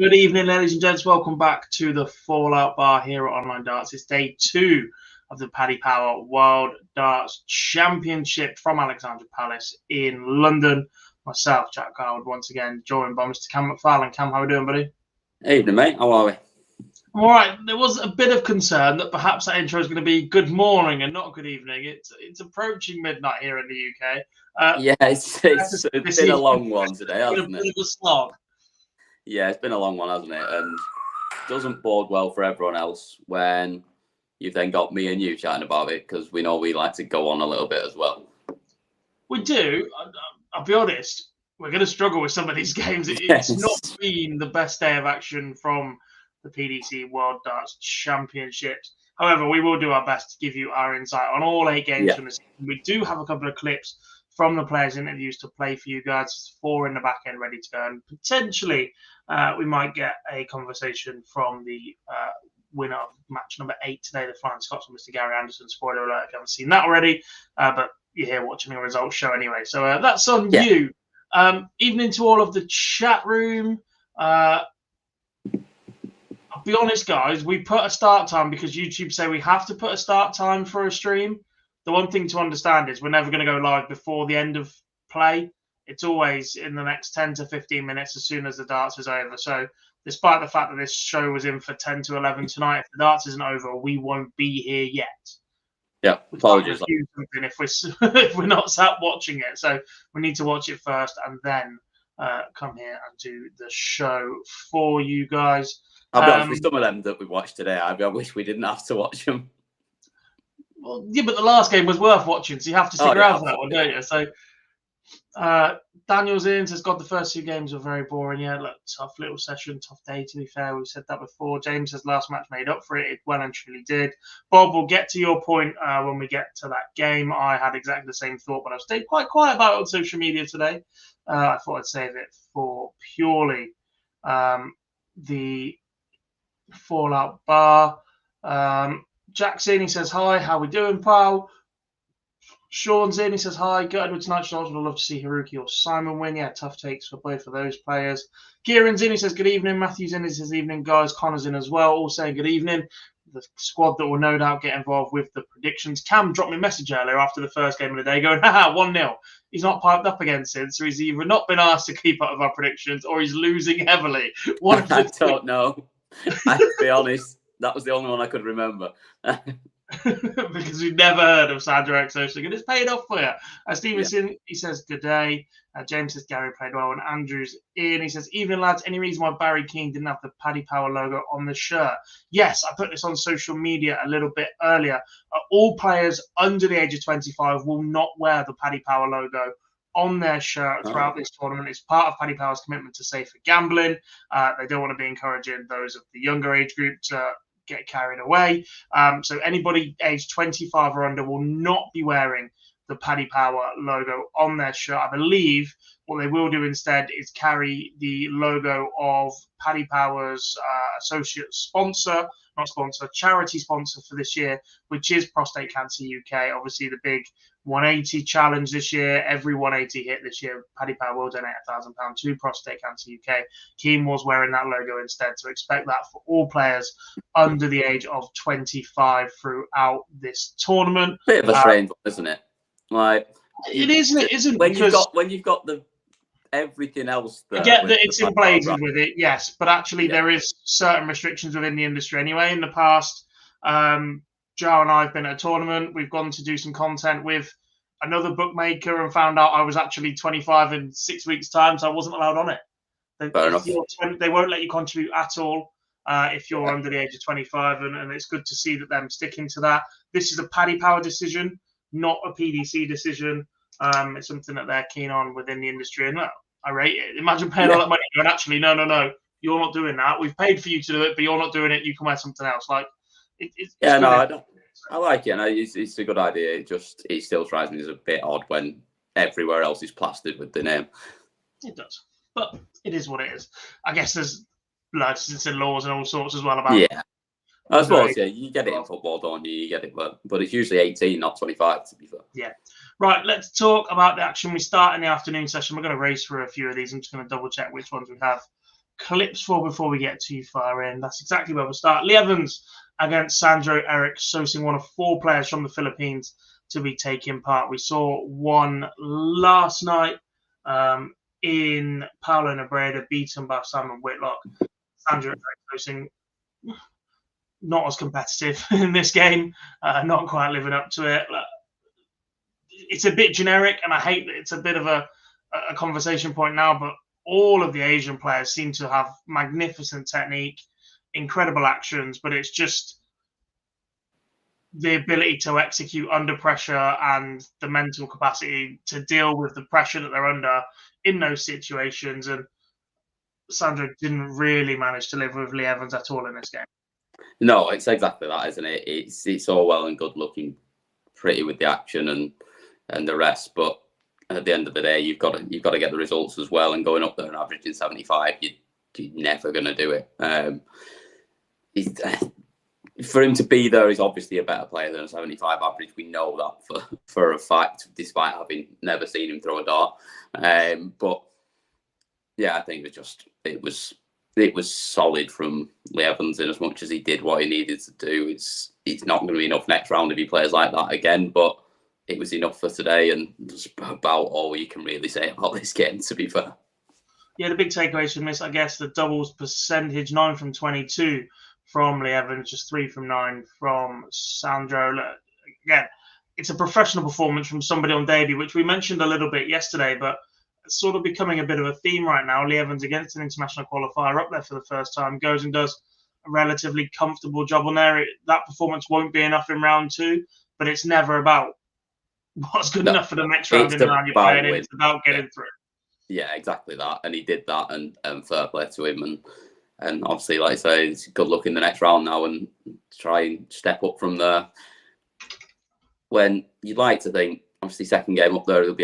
Good evening, ladies and gents. Welcome back to the Fallout Bar here at Online Darts. It's day 2 of the Paddy Power World Darts Championship from Alexandra Palace in London. Myself, Jack Howard, once again joined by Mr. Cam McFarlane. Cam, how are we doing, buddy? Evening, mate. How are we? I'm all right. There was a bit of concern that perhaps that intro is going to be good morning and not good evening. It's approaching midnight here in the UK. Yeah, it's been a long one today, hasn't it? Bit of a slog. Yeah, it's been a long one, hasn't it? And it doesn't bode well for everyone else when you've then got me and you chatting about it, because we know we like to go on a little bit as well. We do. I'll be honest. We're going to struggle with some of these games. It's not been the best day of action from the PDC World Darts Championships. However, we will do our best to give you our insight on all 8 games from the season. We do have a couple of clips from the players' interviews to play for you guys. There's 4 in the back end ready to go. And potentially, we might get a conversation from the winner of match number 8 today, the Flying Scotsman, Mr. Gary Anderson. Spoiler alert if you haven't seen that already. But you're here watching a results show anyway. So that's on you. Evening to all of the chat room. I'll be honest, guys. We put a start time because YouTube say we have to put a start time for a stream. The one thing to understand is we're never going to go live before the end of play. It's always in the next 10 to 15 minutes as soon as the darts is over. So despite the fact that this show was in for 10 to 11 tonight, if the darts isn't over, we won't be here yet. Yeah, apologies. If we're not sat watching it. So we need to watch it first and then come here and do the show for you guys. I'll be honest, with some of them that we watched today, I wish we didn't have to watch them. Well, yeah, but the last game was worth watching, so you have to stick around for that one, don't you? So Daniel's in, says, God, the first 2 games were very boring. Yeah, look, tough little session, tough day, to be fair. We've said that before. James says, last match made up for it. It well and truly did. Bob, we'll get to your point when we get to that game. I had exactly the same thought, but I've stayed quite quiet about it on social media today. I thought I'd save it for purely the Fallout Bar. Jack's in, he says, hi, how we doing, pal? Sean's in, he says, hi, good with tonight's show. I'd love to see Haruki or Simon win. Yeah, tough takes for both of those players. Kieran's in, he says, good evening. Matthew's in, he says, evening, guys. Connor's in as well, all saying good evening. The squad that will no doubt get involved with the predictions. Cam dropped me a message earlier after the first game of the day going, haha, 1-0. He's not piped up again since, so he's either not been asked to keep up with our predictions or he's losing heavily. I don't know. I have to be honest. That was the only one I could remember. Because we've never heard of Sandra Exosing, and it's paid off for you. Stevenson, he says, good day. James says, Gary played well. And Andrew's in. He says, evening, lads. Any reason why Barry King didn't have the Paddy Power logo on the shirt? Yes, I put this on social media a little bit earlier. All players under the age of 25 will not wear the Paddy Power logo on their shirt throughout this tournament. It's part of Paddy Power's commitment to safer gambling. They don't want to be encouraging those of the younger age group to get carried away. So anybody aged 25 or under will not be wearing the Paddy Power logo on their shirt. I believe what they will do instead is carry the logo of Paddy Power's associate sponsor, charity sponsor for this year, which is Prostate Cancer UK. Obviously, the big 180 challenge this year. Every 180 hit this year, Paddy Power will donate £1,000 to Prostate Cancer UK. Keane was wearing that logo instead, so expect that for all players under the age of 25 throughout this tournament. Bit of a strange one, isn't it? Like it isn't. It isn't when you've got the everything else. I get that it's emblazoned with it, yes, but actually there is certain restrictions within the industry anyway. In the past, Joe and I have been at a tournament. We've gone to do some content with another bookmaker and found out I was actually 25 in 6 weeks' time, so I wasn't allowed on it. They won't let you contribute at all if you're under the age of 25, and it's good to see that them sticking to that. This is a Paddy Power decision, not a PDC decision. It's something that they're keen on within the industry, and I rate it. Imagine paying all that money and actually, no, you're not doing that. We've paid for you to do it, but you're not doing it. You can wear something else. Like, I like it. No, it's a good idea. It still strikes me as a bit odd when everywhere else is plastered with the name. It does, but it is what it is. I guess there's license and laws and all sorts as well about. Yeah, I suppose. Yeah, you get it in football, don't you? You get it, but it's usually 18, not 25, to be fair. Yeah. Right, let's talk about the action. We start in the afternoon session. We're going to race through a few of these. I'm just going to double check which ones we have clips for before we get too far in. That's exactly where we'll start. Lee Evans against Sandro Eric Sosing, one of 4 players from the Philippines to be taking part. We saw one last night in Paulo Nebreda, beaten by Simon Whitlock. Sandro Eric Sosing, not as competitive in this game, not quite living up to it. It's a bit generic, and I hate that it's a bit of a conversation point now, but all of the Asian players seem to have magnificent technique, incredible actions, but it's just the ability to execute under pressure and the mental capacity to deal with the pressure that they're under in those situations. And Sandro didn't really manage to live with Lee Evans at all in this game. No, it's exactly that, isn't it? It's all well and good looking pretty with the action and the rest, but at the end of the day, you've got to get the results as well. And going up there and averaging 75, you're never going to do it. For him to be there, he's obviously a better player than a 75 average. We know that for a fact, despite having never seen him throw a dart. But yeah, I think it was solid from Lee Evans in as much as he did what he needed to do. It's not going to be enough next round if he plays like that again, but it was enough for today, and that's about all you can really say about this game, to be fair. Yeah, the big takeaways from this, I guess, the doubles percentage, 9 from 22 from Lee Evans, just 3 from 9 from Sandro. Again, it's a professional performance from somebody on debut, which we mentioned a little bit yesterday, but it's sort of becoming a bit of a theme right now. Lee Evans against an international qualifier up there for the first time, goes and does a relatively comfortable job on there. That performance won't be enough in round 2, but it's never about what's good enough for the next round in the round you're playing in. It's about getting through. Yeah, exactly that. And he did that, and fair play to him. And obviously, like I say, it's good luck in the next round now and try and step up from there. When you'd like to think, obviously, second game up there, he'll be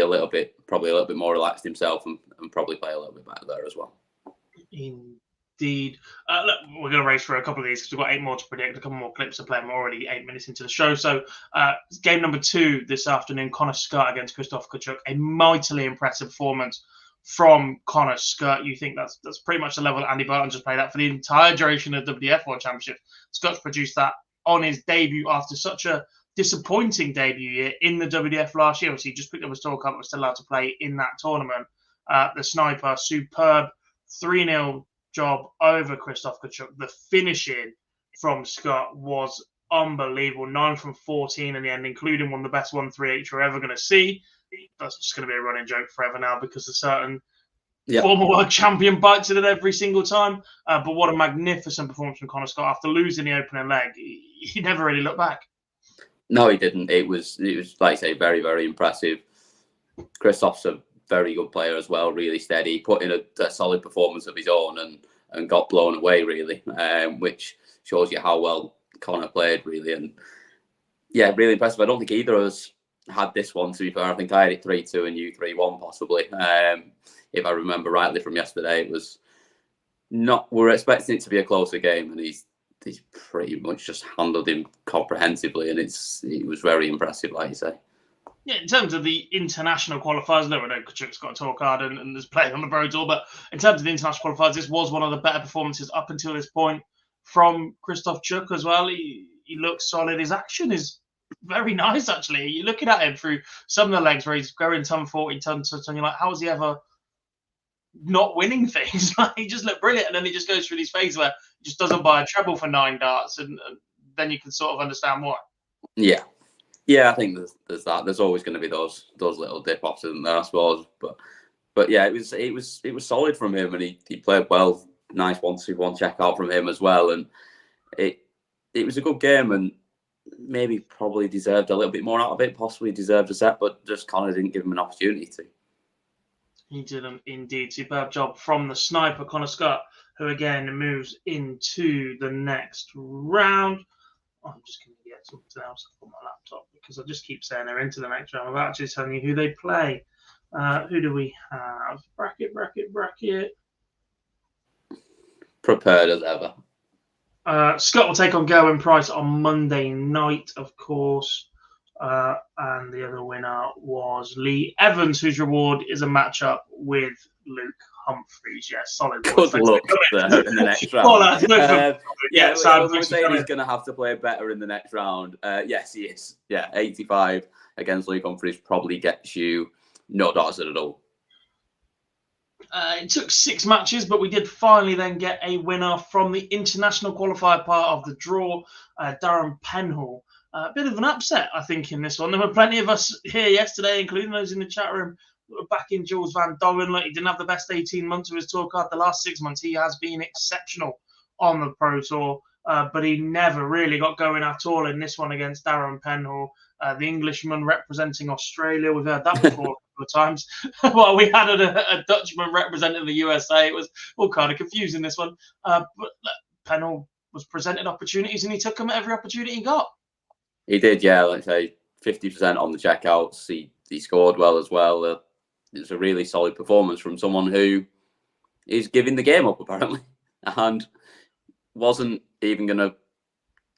probably a little bit more relaxed himself and probably play a little bit better there as well. Indeed. Look, we're going to race through a couple of these because we've got 8 more to predict, a couple more clips to play. We're already 8 minutes into the show. So game number 2 this afternoon, Connor Scott against Christoph Kachuk. A mightily impressive performance from Connor Scott. You think that's pretty much the level that Andy Burton just played at for the entire duration of the WDF World Championship. Scott's produced that on his debut after such a disappointing debut year in the WDF last year. Obviously, he just picked up a Store Cup, was still allowed to play in that tournament. The sniper, superb 3-0 job over Christoph Kachuk. The finishing from Scott was unbelievable. 9 from 14 in the end, including one of the best 1-3-8 you're ever going to see. That's just going to be a running joke forever now because a certain former world champion bites it every single time. But what a magnificent performance from Connor Scott. After losing the opening leg, he never really looked back. No, he didn't. It was like I say, very, very impressive. Christoph's a very good player as well, really steady. He put in a solid performance of his own and got blown away, really, which shows you how well Connor played, really. And yeah, really impressive. I don't think either of us had this one, to be fair. I think I had it 3-2 and you 3-1, possibly. If I remember rightly from yesterday, it was not. We were expecting it to be a closer game, and he's pretty much just handled him comprehensively, and it was very impressive, like you say. Yeah, in terms of the international qualifiers, no, I know Kachuk's got to talk hard and there's playing on the Pro Tour, but in terms of the international qualifiers, this was one of the better performances up until this point from Christoph Kachuk as well. He looks solid. His action is very nice, actually. You're looking at him through some of the legs where he's going ton 40, ton, and you're like, how is he ever not winning things? He just looked brilliant, and then he just goes through these phases where he just doesn't buy a treble for 9 darts, and then you can sort of understand why. Yeah, I think there's that. There's always going to be those little dip offs in there, I suppose. But yeah, it was solid from him, and he played well. Nice 1-2-1 check out from him as well, and it was a good game, and maybe probably deserved a little bit more out of it. Possibly deserved a set, but just Connor didn't give him an opportunity to. He did indeed. Superb job from the sniper, Connor Scott, who again moves into the next round. Oh, I'm just going to get something else up on my laptop because I just keep saying they're into the next round. I'm actually telling you who they play. Who do we have? Bracket. Prepared as ever. Scott will take on Gerwin Price on Monday night, of course. And the other winner was Lee Evans, whose reward is a matchup with Luke Humphreys. Yeah, solid. Good luck there in the next round. We're saying he's going to have to play better in the next round. Yes, he is. Yeah, 85 against Luke Humphreys probably gets you no dots at all. It took 6 matches, but we did finally then get a winner from the international qualifier part of the draw, Darren Penhall. A bit of an upset, I think, in this one. There were plenty of us here yesterday, including those in the chat room, back in Jules Van Doren. Like, he didn't have the best 18 months of his tour card. The last 6 months, he has been exceptional on the Pro Tour, but he never really got going at all in this one against Darren Penhall, the Englishman representing Australia. We've heard that before a couple of times. Well, we had a Dutchman representing the USA. It was all kind of confusing, this one. But Penhall was presented opportunities, and he took them at every opportunity he got. He did, yeah. Like I say, 50% on the checkouts. He scored well as well. It's a really solid performance from someone who is giving the game up, apparently, and wasn't even going to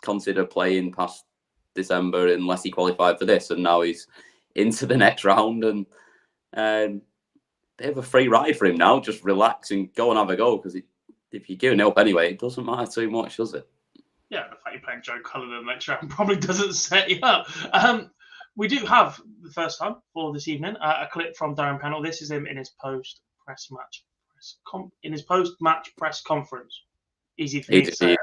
consider playing past December unless he qualified for this. And now he's into the next round, and they have a free ride for him now. Just relax and go and have a go, because if you're giving it up anyway, it doesn't matter too much, does it? Yeah, the fact you're playing Joe Cullen in the next round probably doesn't set you up. We do have, the first time for this evening, a clip from Darren Penhall. This is him in his post-match press conference. Easy for me to say,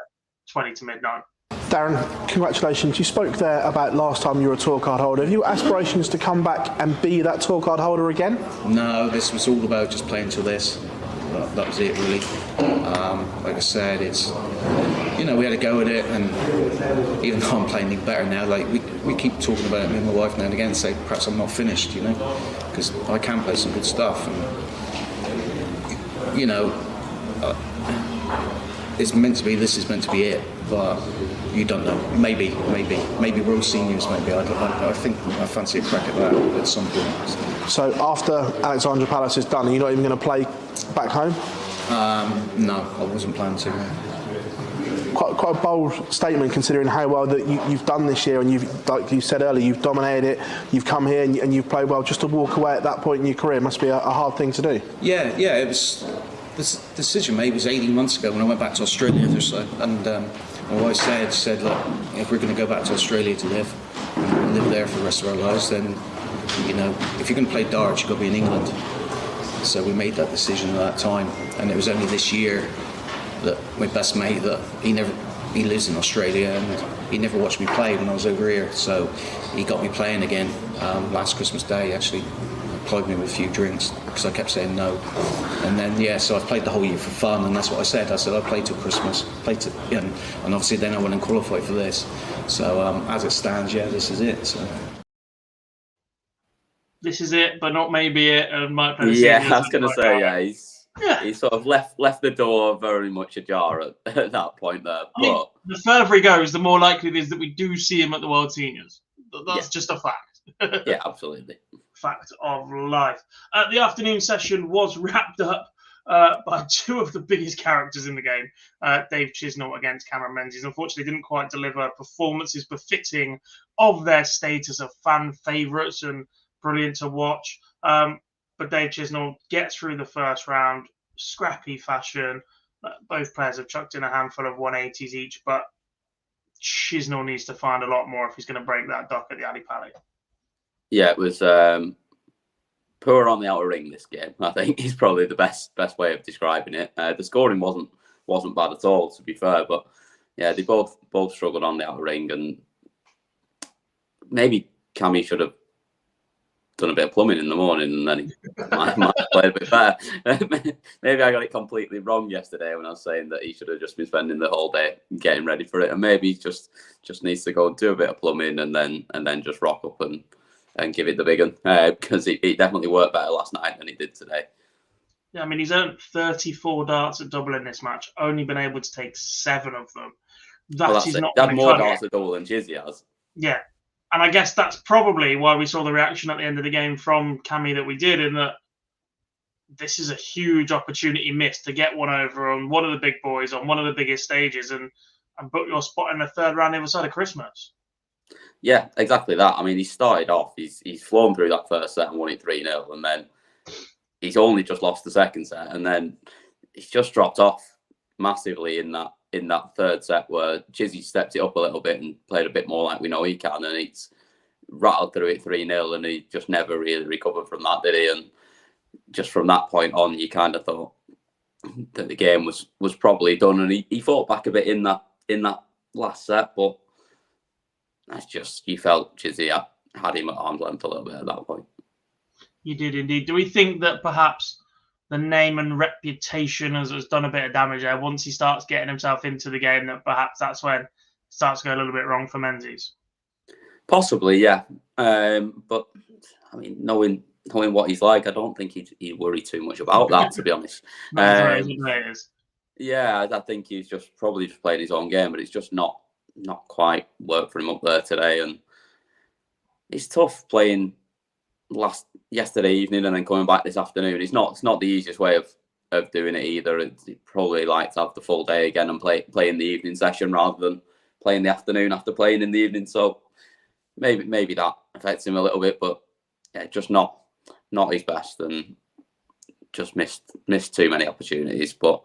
20 to midnight. Darren, congratulations. You spoke there about last time you were a tour card holder. Have you aspirations to come back and be that tour card holder again? No, this was all about just playing to this. That was it, really. Like I said, it's, we had a go at it, and even though I'm playing better now, like we keep talking about it, me and my wife now and again, say perhaps I'm not finished, because I can play some good stuff, and it's meant to be. This is meant to be it, but you don't know. Maybe we're all seniors. Maybe I think I fancy a crack at that at some point. So after Alexandra Palace is done, are you not even going to play back home? No, I wasn't planning to. Quite a bold statement, considering how well that you've done this year, and you've, like you said earlier, you've dominated it. You've come here and you've played well. Just to walk away at that point in your career must be a hard thing to do. Yeah. It was. This decision made was 18 months ago when I went back to Australia, and my wife said, look, if we're going to go back to Australia to live there for the rest of our lives, then if you're going to play darts, you've got to be in England. So we made that decision at that time, and it was only this year that my best mate, that he lives in Australia, and he never watched me play when I was over here, so he got me playing again last Christmas Day. Actually applied me with a few drinks because I kept saying no, and then so I've played the whole year for fun, and that's what I said. I said I played till Christmas, and obviously then I went and qualified for this. So as it stands, this is it. So. This is it, but not maybe it. And might play I was going to say, he sort of left the door very much ajar at that point there. But the further he goes, the more likely it is that we do see him at the World Seniors. That's just a fact. Yeah, absolutely. Fact of life. The afternoon session was wrapped up by two of the biggest characters in the game. Dave Chisnall against Cameron Menzies. Unfortunately, didn't quite deliver performances befitting of their status of fan favourites and brilliant to watch. But Dave Chisnall gets through the first round, scrappy fashion. Both players have chucked in a handful of 180s each, but Chisnall needs to find a lot more if he's going to break that duck at the Ali Pali. Yeah, it was poor on the outer ring, this game. I think is probably the best way of describing it. The scoring wasn't bad at all, to be fair, but yeah, they both struggled on the outer ring, and maybe Cammy should have done a bit of plumbing in the morning, and then he might have played a bit better. Maybe I got it completely wrong yesterday when I was saying that he should have just been spending the whole day getting ready for it, and maybe he just needs to go and do a bit of plumbing and then just rock up and give it the big one, because he definitely worked better last night than he did today. Yeah, I mean, he's earned 34 darts at double in this match, only been able to take 7 of them. That's more darts at double than Jizzy has. Yeah. And I guess that's probably why we saw the reaction at the end of the game from Cammy that we did, in that this is a huge opportunity missed to get one over on one of the big boys on one of the biggest stages and book your spot in the third round the other side of Christmas. Yeah, exactly that. I mean, he started off, he's flown through that first set and won it 3-0, and then he's only just lost the second set, and then he's just dropped off massively in that third set where Chizzy stepped it up a little bit and played a bit more like we know he can, and it's rattled through it 3-0, and he just never really recovered from that, did he? And just from that point on, you kind of thought that the game was probably done, and he fought back a bit in that last set, but that's just, you felt Chizzy had him at arm's length a little bit at that point. You did indeed. Do we think that perhaps the name and reputation has done a bit of damage there once he starts getting himself into the game, that perhaps that's when it starts to go a little bit wrong for Menzies? Possibly, yeah. But, I mean, knowing what he's like, I don't think he'd worry too much about that, to be honest. Yeah, I think he's just probably just playing his own game, but it's just not quite worked for him up there today. And it's tough playing yesterday evening and then coming back this afternoon. It's not the easiest way of doing it either. He'd probably like to have the full day again and play in the evening session rather than playing the afternoon after playing in the evening. So maybe that affects him a little bit, but yeah, just not his best, and just missed too many opportunities. But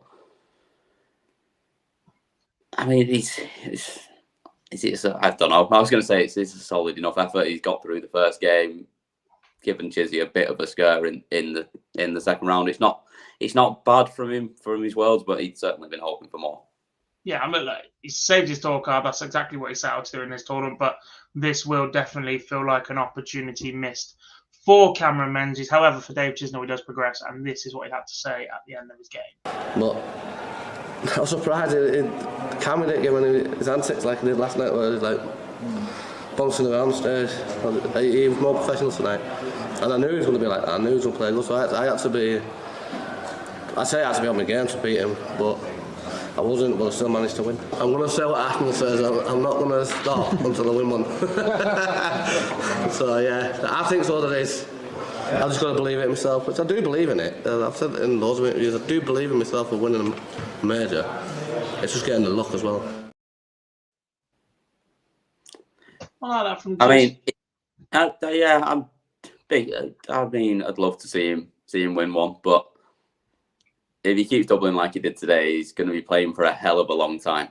I mean, I don't know. I was going to say it's a solid enough effort. He's got through the first game, given Chizzy a bit of a scare in the second round. It's not bad from his worlds, but he'd certainly been hoping for more. Yeah, I mean, like, he saved his tour card. That's exactly what he set out to do in this tournament. But this will definitely feel like an opportunity missed for Cameron Menzies. However, for Dave Chisnell, he does progress, and this is what he had to say at the end of his game. But I was surprised Cameron didn't give any his antics like he did last night, where he was like bouncing around the stage. He was more professional tonight, and I knew he was going to be like that. I knew he was going to play good, so I had to be on my game to beat him, but I wasn't, but I still managed to win. I'm going to say what Ashton says. I'm not going to stop until I win one. So yeah, I think so. That is. I've just got to believe it myself, which I do believe in it. I've said it in loads of interviews. I do believe in myself for winning a major. It's just getting the luck as well. I like that from. I mean, I'm big. I mean, I'd love to see him win one, but if he keeps doubling like he did today, he's going to be playing for a hell of a long time.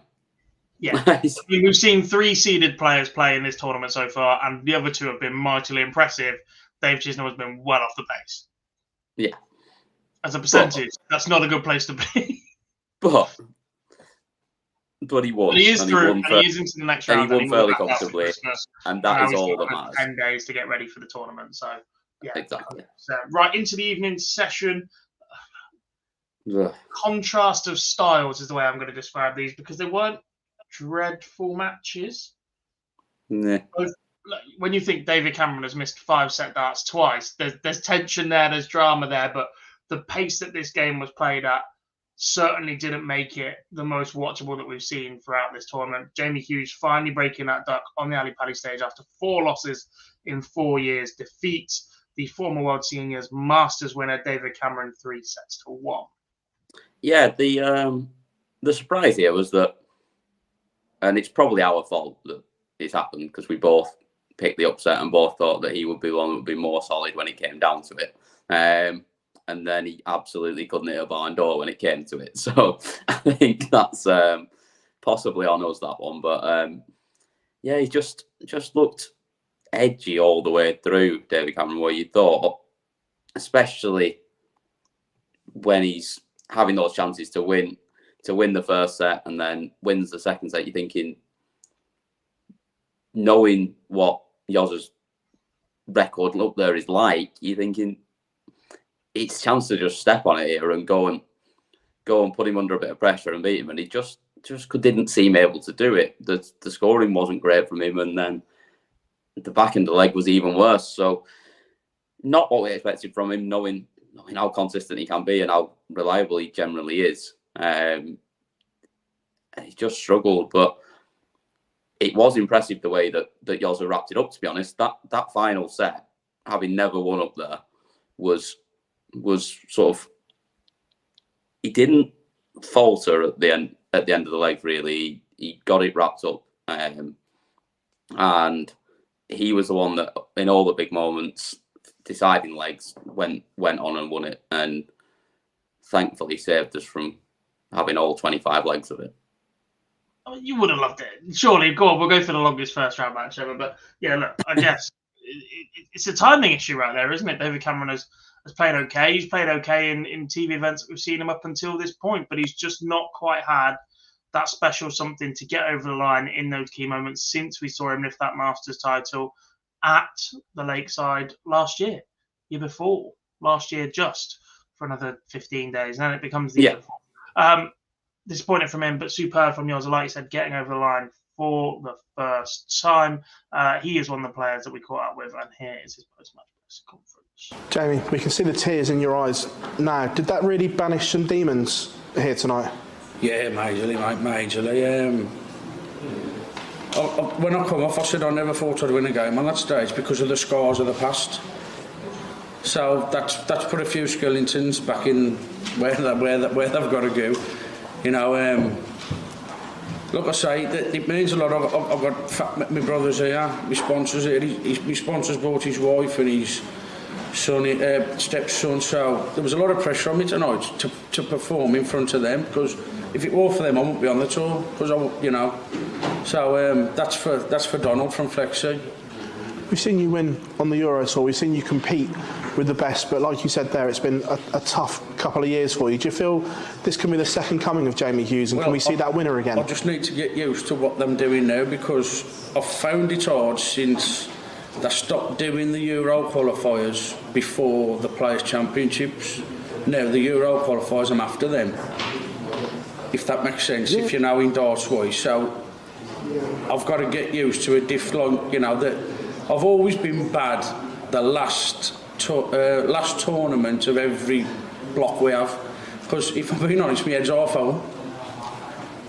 Yeah, I mean, we've seen 3 seeded players play in this tournament so far, and the other 2 have been mightily impressive. Dave Chisnell has been well off the pace. Yeah. As a percentage, that's not a good place to be. But he won. But he is through, and he is into the next round. And he won fairly comfortably, and that is all that matters. 10 days to get ready for the tournament, so yeah. Exactly. So, right into the evening session. Ugh. Contrast of styles is the way I'm going to describe these, because they weren't dreadful matches. Nah. When you think David Cameron has missed 5 set darts twice, there's tension there, there's drama there, but the pace that this game was played at certainly didn't make it the most watchable that we've seen throughout this tournament. Jamie Hughes finally breaking that duck on the Ali Pali stage after 4 losses in 4 years, defeats the former World Seniors Masters winner David Cameron 3-1. Yeah, the surprise here was that, and it's probably our fault that it's happened, because we both picked the upset and both thought that he would be one that would be more solid when it came down to it. And then he absolutely couldn't hit a barn door when it came to it. So I think that's possibly on us, that one. But yeah, he just looked edgy all the way through, David Cameron, where you thought, especially when he's having those chances to win the first set and then wins the second set, you're thinking, knowing what Yoz's record up there is like, you're thinking it's a chance to just step on it here and go and put him under a bit of pressure and beat him, and he just didn't seem able to do it. The scoring wasn't great from him, and then the back end of the leg was even worse. So not what we expected from him, knowing how consistent he can be and how reliable he generally is. And he just struggled, but it was impressive the way that Yoza wrapped it up, to be honest. That final set, having never won up there, was sort of, he didn't falter at the end of the leg, really. He got it wrapped up, and he was the one that in all the big moments deciding legs, went on and won it, and thankfully saved us from having all 25 legs of it. I mean, you would have loved it. Surely, go on, we'll go for the longest first round match ever. But yeah, look, I guess it's a timing issue right there, isn't it? David Cameron has played okay. He's played okay in TV events that we've seen him up until this point, but he's just not quite had that special something to get over the line in those key moments since we saw him lift that Masters title at the Lakeside year before, last year, just for another 15 days. And then it becomes the year before. Disappointed from him, but superb from yours. Like you said, getting over the line for the first time. He is one of the players that we caught up with, and here is his post-match press conference. Jamie, we can see the tears in your eyes now. Did that really banish some demons here tonight? Yeah, majorly, mate, majorly. When I come off, I said I never thought I'd win a game on that stage because of the scars of the past. So that's put a few Skellingtons back in where they've got to go. You know, like I say, it means a lot. I've got my brothers here, my sponsors here. My sponsors brought his wife and his son, stepson. So there was a lot of pressure on me tonight to perform in front of them, because if it were for them, I wouldn't be on the tour. Because you know, so that's for Donald from Flexi. We've seen you win on the Euro Tour. We've seen you compete with the best, but like you said there, it's been a tough couple of years for you. Do you feel this can be the second coming of Jamie Hughes, and can we see that winner again? I just need to get used to what I'm doing now, because I've found it hard since they stopped doing the Euro qualifiers before the Players' Championships. Now the Euro qualifiers, I'm after them, if that makes sense, if you know in darts wise. So I've got to get used to a different, you know, that I've always been bad the last tournament of every block we have, because if I'm being honest, my head's half home.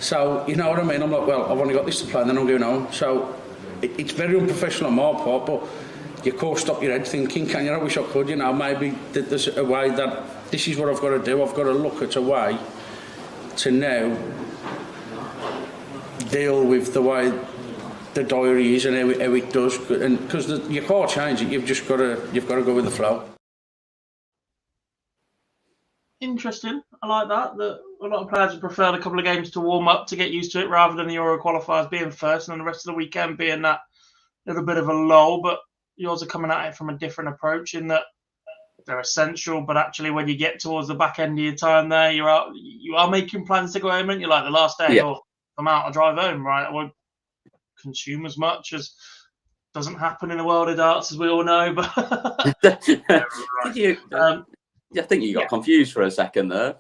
So you know what I mean, I'm like, well, I've only got this to play and then I'm going home. So it's very unprofessional on my part, but you can't stop your head thinking, can you? I wish I could, you know, maybe there's a way that this is what I've got to do. I've got to look at a way to now deal with the way the diary is and how it does, and because you can't change it, you've got to go with the flow. Interesting. I like that. That a lot of players would prefer a couple of games to warm up to get used to it, rather than the Euro qualifiers being first and then the rest of the weekend being that little bit of a lull. But yours are coming at it from a different approach, in that they're essential, but actually when you get towards the back end of your time there, you are making plans to go home, and you're like, the last day, I'm out, I drive home, right? I won't consume as much, as doesn't happen in the world of darts, as we all know. But I think you got confused for a second there.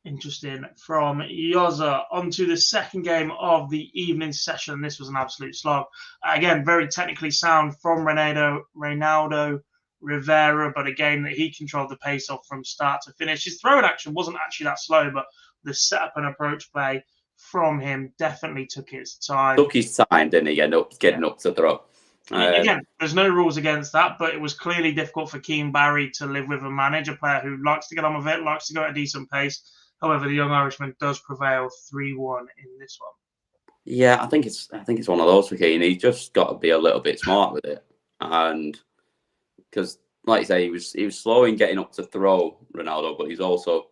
Interesting from Yoza. On to the second game of the evening session. This was an absolute slog. Again, very technically sound from Reynaldo Rivera, but a game that he controlled the pace of from start to finish. His throw-in action wasn't actually that slow, but the setup and approach play from him definitely took its time. Took his time, didn't he? Getting up to throw. Again, there's no rules against that, but it was clearly difficult for Keane Barry to live with and manage a player who likes to get on with it, likes to go at a decent pace. However, the young Irishman does prevail 3-1 in this one. Yeah, I think it's one of those for Keane. He's just got to be a little bit smart with it, and because, like you say, he was slow in getting up to throw Ronaldo, but he's also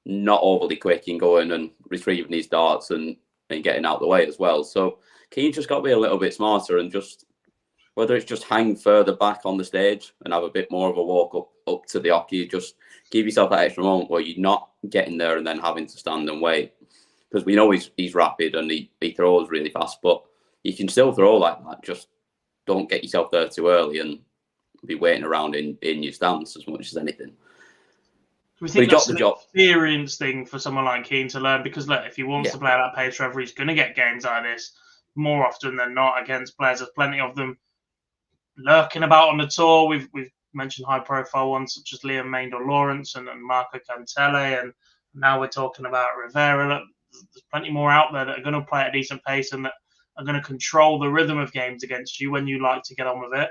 not overly quick in going and retrieving his darts and getting out of the way as well. So Keane's just got to be a little bit smarter, and just whether it's just hang further back on the stage and have a bit more of a walk up to the hockey, just give yourself that extra moment where you're not getting there and then having to stand and wait. Because we know he's rapid and he throws really fast, but you can still throw like that. Just don't get yourself there too early and be waiting around in your stance as much as anything. We think that's an experience thing for someone like Keane to learn, because look, if he wants to play at that pace forever, he's going to get games like this more often than not against players. There's plenty of them lurking about on the tour. We've mentioned high-profile ones such as Liam Maindor-Lawrence and Marco Cantele, and now we're talking about Rivera. Look, there's plenty more out there that are going to play at a decent pace and that are going to control the rhythm of games against you when you like to get on with it.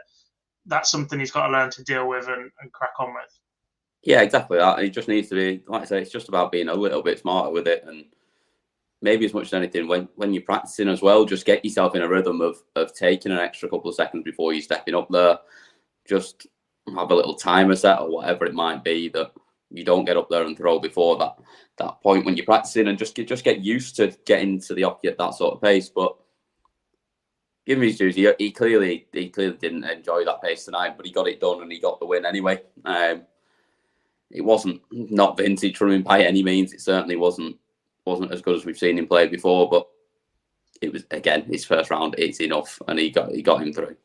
That's something he's got to learn to deal with and crack on with. Yeah, exactly that. He just needs to be, like I say, it's just about being a little bit smarter with it, and maybe as much as anything, when you're practicing as well, just get yourself in a rhythm of taking an extra couple of seconds before you're stepping up there. Just have a little timer set or whatever it might be, that you don't get up there and throw before that point when you're practicing, and just get used to getting to the hockey at that sort of pace. But give him his dues. He clearly didn't enjoy that pace tonight, but he got it done and he got the win anyway. It wasn't not vintage from him by any means. It certainly wasn't as good as we've seen him play before, but it was, again, his first round. It's enough, and he got him through.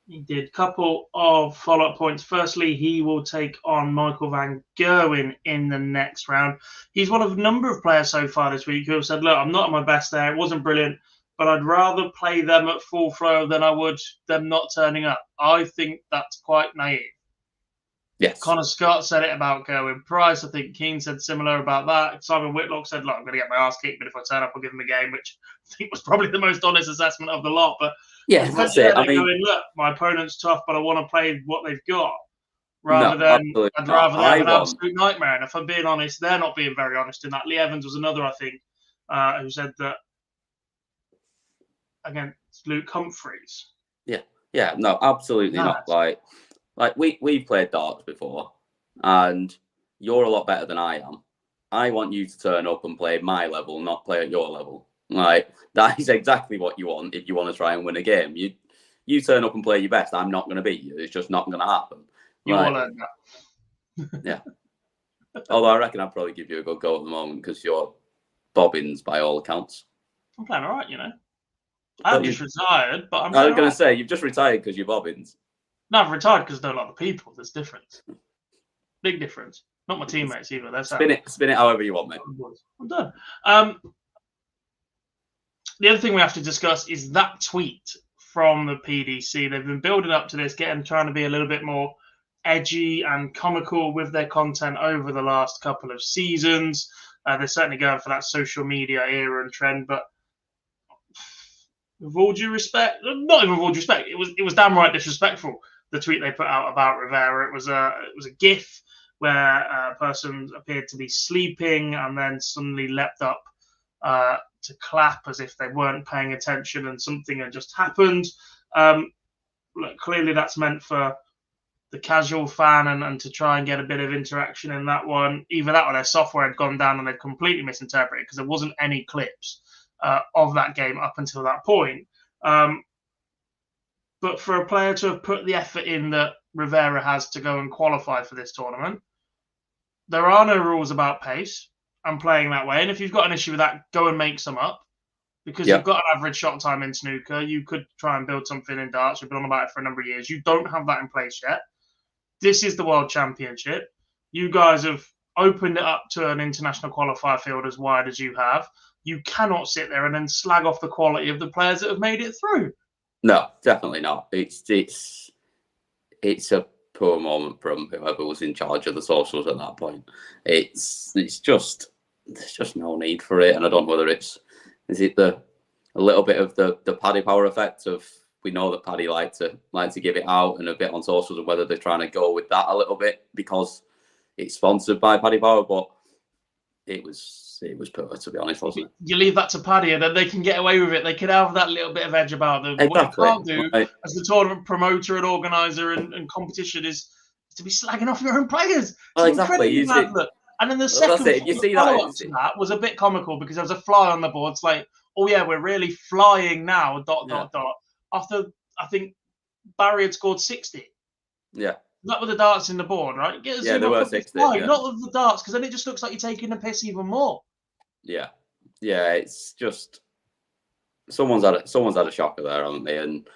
He did. Couple of follow-up points. Firstly, he will take on Michael Van Gerwen in the next round. He's one of a number of players so far this week who have said, look, I'm not at my best there. It wasn't brilliant, but I'd rather play them at full flow than I would them not turning up. I think that's quite naive. Yes. Connor Scott said it about Gerwin Price. I think Keane said similar about that. Simon Whitlock said, look, I'm going to get my ass kicked, but if I turn up, I'll give him a game, which I think was probably the most honest assessment of the lot. But yeah, that's it. I mean, going, look, my opponent's tough, but I want to play what they've got. Rather than I'd rather have an absolute nightmare. And if I'm being honest, they're not being very honest in that. Lee Evans was another, I think, who said that against Luke Humphreys. Yeah, no, absolutely not. Like we've played darts before, and you're a lot better than I am. I want you to turn up and play my level, not play at your level. Like, that is exactly what you want if you want to try and win a game. You turn up and play your best. I'm not going to beat you. It's just not going to happen. You all learn that. Yeah. Although I reckon I'd probably give you a good go at the moment because you're bobbins by all accounts. I'm playing all right, you know. I've just retired, but I'm I was going to say, you've just retired because you're bobbins. No, I've retired because I don't like the people. There's difference. Big difference. Not my teammates either. They're spin it however you want, mate. I'm done. The other thing we have to discuss is that tweet from the PDC. They've been building up to this, trying to be a little bit more edgy and comical with their content over the last couple of seasons. They're certainly going for that social media era and trend, but with all due respect, not even with all due respect, it was damn right disrespectful. The tweet they put out about Rivera, it was a GIF where a person appeared to be sleeping and then suddenly leapt up to clap as if they weren't paying attention and something had just happened. Look, clearly that's meant for the casual fan and to try and get a bit of interaction in that one. Either that or their software had gone down and they'd completely misinterpreted because there wasn't any clips of that game up until that point. But for a player to have put the effort in that Rivera has to go and qualify for this tournament, there are no rules about pace and playing that way. And if you've got an issue with that, go and make some up. Because you've got an average shot time in snooker. You could try and build something in darts. We've been on about it for a number of years. You don't have that in place yet. This is the World Championship. You guys have opened it up to an international qualifier field as wide as you have. You cannot sit there and then slag off the quality of the players that have made it through. No, definitely not. It's a poor moment from whoever was in charge of the socials at that point. It's just there's just no need for it, and I don't know whether is it a little bit of the Paddy Power effect of, we know that Paddy like to give it out and a bit on socials, and whether they're trying to go with that a little bit because it's sponsored by Paddy Power, but it was poor, to be honest, wasn't it? You leave that to Paddy and then they can get away with it. They can have that little bit of edge about them. Exactly. What you can't do as the tournament promoter and organizer and competition is to be slagging off your own players. Well, exactly. And then the second you see that was a bit comical because there was a fly on the board. It's like, oh yeah, we're really flying now, ... After, I think, Barry had scored 60. Yeah. Not with the darts in the board, right? There were 60. Not with the darts, because then it just looks like you're taking the piss even more. Yeah. Yeah, it's just someone's had a shocker there, haven't they? And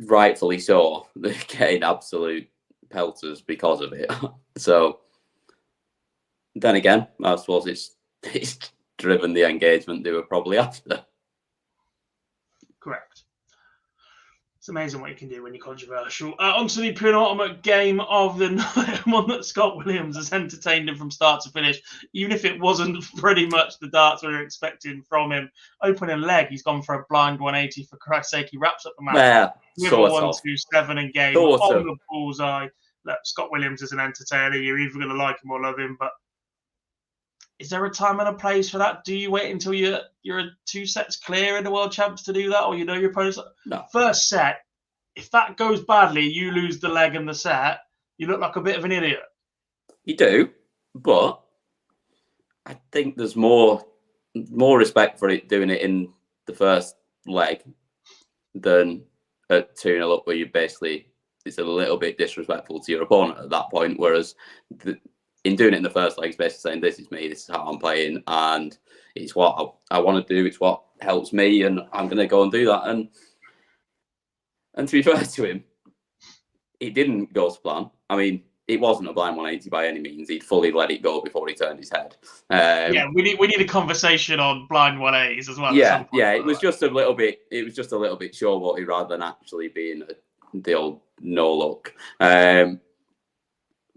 rightfully so. They're getting absolute pelters because of it. So then again, I suppose it's driven the engagement they were probably after. Correct. It's amazing what you can do when you're controversial. On to the penultimate game of the night, one that Scott Williams has entertained him from start to finish, even if it wasn't pretty much the darts we were expecting from him. Opening leg, he's gone for a blind 180, for Christ's sake. He wraps up the match with a 1-2-7 in game on the bullseye. Look, Scott Williams is an entertainer. You're either going to like him or love him, but is there a time and a place for that? Do you wait until you're 2 sets clear in the World Champs to do that, or you know your opponents? No. First set, if that goes badly, you lose the leg and the set, you look like a bit of an idiot. You do, but I think there's more respect for it doing it in the first leg than at 2-0 up, where you basically, it's a little bit disrespectful to your opponent at that point. Whereas in doing it in the first leg, it's basically saying, this is me, this is how I'm playing, and it's what I want to do, it's what helps me, and I'm going to go and do that. And to be fair to him, it didn't go to plan. I mean, it wasn't a blind 180 by any means. He'd fully let it go before he turned his head. We need a conversation on blind 180s as well. Yeah, it was just a little bit. It was just a little bit showboaty rather than actually being the old no look. But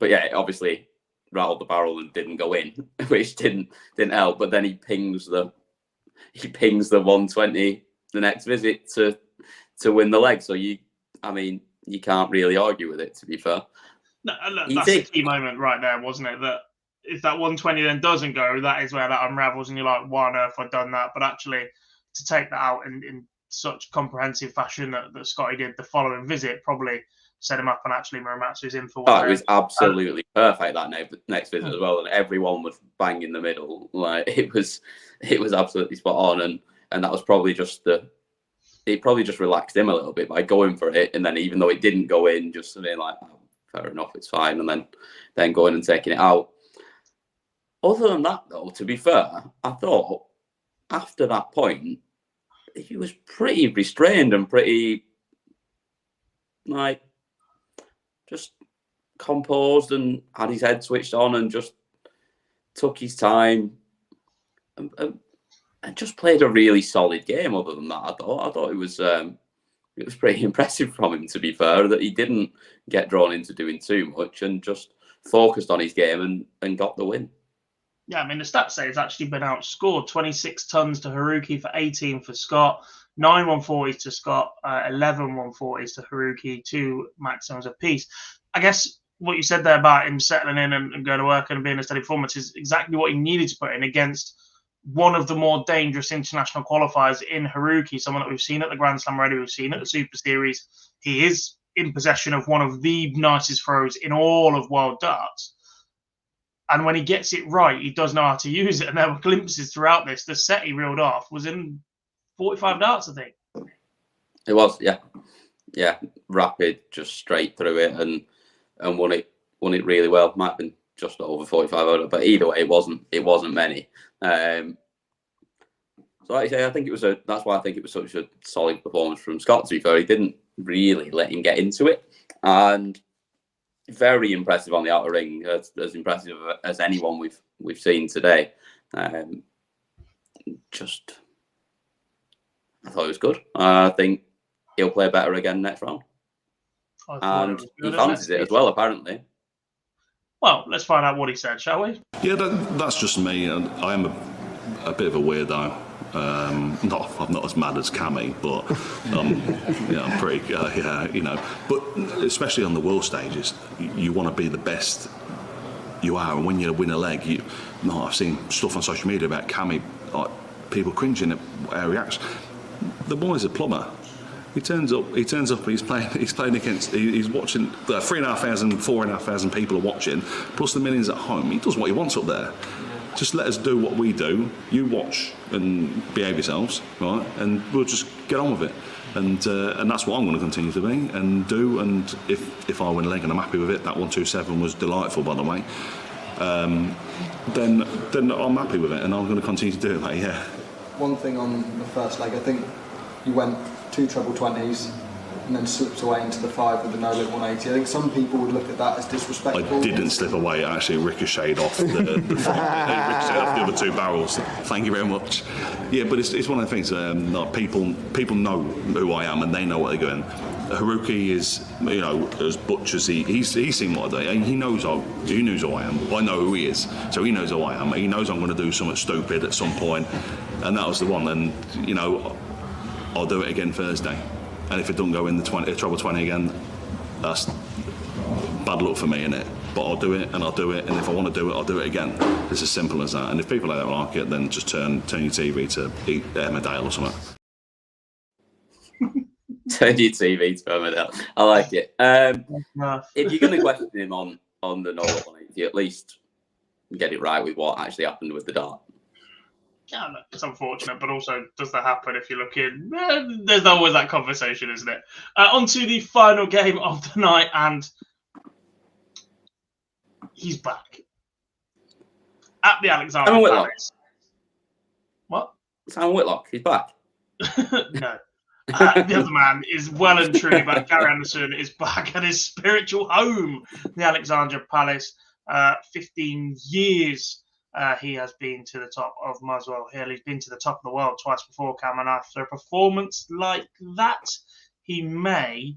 yeah, it obviously rattled the barrel and didn't go in, which didn't help. But then he pings the 120 the next visit to win the leg. So you can't really argue with it, to be fair. No, that's the key moment right there, wasn't it? That if that 120 then doesn't go, that is where that unravels, and you're like, why on earth have I done that? But actually, to take that out in such comprehensive fashion that Scotty did the following visit probably set him up, and actually Muramatsu's in for one. It was absolutely perfect that next visit as well, and everyone was bang in the middle. Like it was absolutely spot on, and that was probably it probably just relaxed him a little bit by going for it, and then even though it didn't go in, just being like, oh, fair enough, it's fine, and then going and taking it out. Other than that, though, to be fair, I thought after that point he was pretty restrained and pretty like just composed and had his head switched on and just took his time and just played a really solid game. Other than that, I thought it was pretty impressive from him, to be fair, that he didn't get drawn into doing too much and just focused on his game and got the win. Yeah, I mean, the stats say he's actually been outscored 26 tons to Haruki for 18 for Scott, 9 140s to Scott, 11 140s to Haruki, 2 maximums apiece. I guess what you said there about him settling in and going to work and being a steady performance is exactly what he needed to put in against one of the more dangerous international qualifiers in Haruki, someone that we've seen at the Grand Slam already, we've seen at the Super Series. He is in possession of one of the nicest throws in all of world darts. And when he gets it right, he does know how to use it. And there were glimpses throughout this. The set he reeled off was in 45 darts, I think. It was, yeah. Yeah, rapid, just straight through it and won it really well. Might have been just over 45, but either way, it wasn't many. So like I say, that's why I think it was such a solid performance from Scott, to be fair. He didn't really let him get into it. And very impressive on the outer ring, as impressive as anyone we've seen today. I thought it was good. I think he'll play better again next round, and he fancies it as well, apparently. Well, let's find out what he said, shall we? Yeah, that's just me. I am a bit of a weirdo. I'm not as mad as Cammy, but I'm pretty, But especially on the world stages, you want to be the best you are, and when you win a leg, I've seen stuff on social media about Cammy, like people cringing at how he reacts. The boy's a plumber. He turns up. He's playing against. He's watching. 3,500, 4,500 people are watching, plus the millions at home. He does what he wants up there. Just let us do what we do. You watch and behave yourselves, right? And we'll just get on with it. And that's what I'm going to continue to be and do. And if I win a leg and I'm happy with it, that 127 was delightful, by the way. Then I'm happy with it, and I'm going to continue to do it, mate. Yeah. One thing on the first leg, I think you went 2 treble 20s and then slipped away into the 5 with the no limit 180. I think some people would look at that as disrespectful. I didn't slip away. It actually ricocheted off the front. It ricocheted off the other 2 barrels. Thank you very much. Yeah, but it's one of the things. People know who I am and they know what they're doing. Haruki is, as butch as he's seen what I do. He knows who I am. I know who he is, so he knows who I am. He knows I'm going to do something stupid at some point, and that was the one. And I'll do it again Thursday. And if it doesn't go in the treble 20 again, that's bad luck for me, innit? But I'll do it, and I'll do it, and if I want to do it, I'll do it again. It's as simple as that. And if people don't like it, then just turn your TV to Emmerdale or something. Turn your TV to Birmingham. I like it. If you're going to question him on the no 180, at least get it right with what actually happened with the dart. Yeah, look, it's unfortunate, but also, does that happen if you look in? There's always that conversation, isn't it? On to the final game of the night, and he's back at the Alexandra Palace. What? Simon Whitlock, he's back. No. The other man is well and truly back. Gary Anderson is back at his spiritual home, the Alexandra Palace. 15 years he has been to the top of Muswell Hill. He's been to the top of the world twice before, Cam, and after a performance like that, he may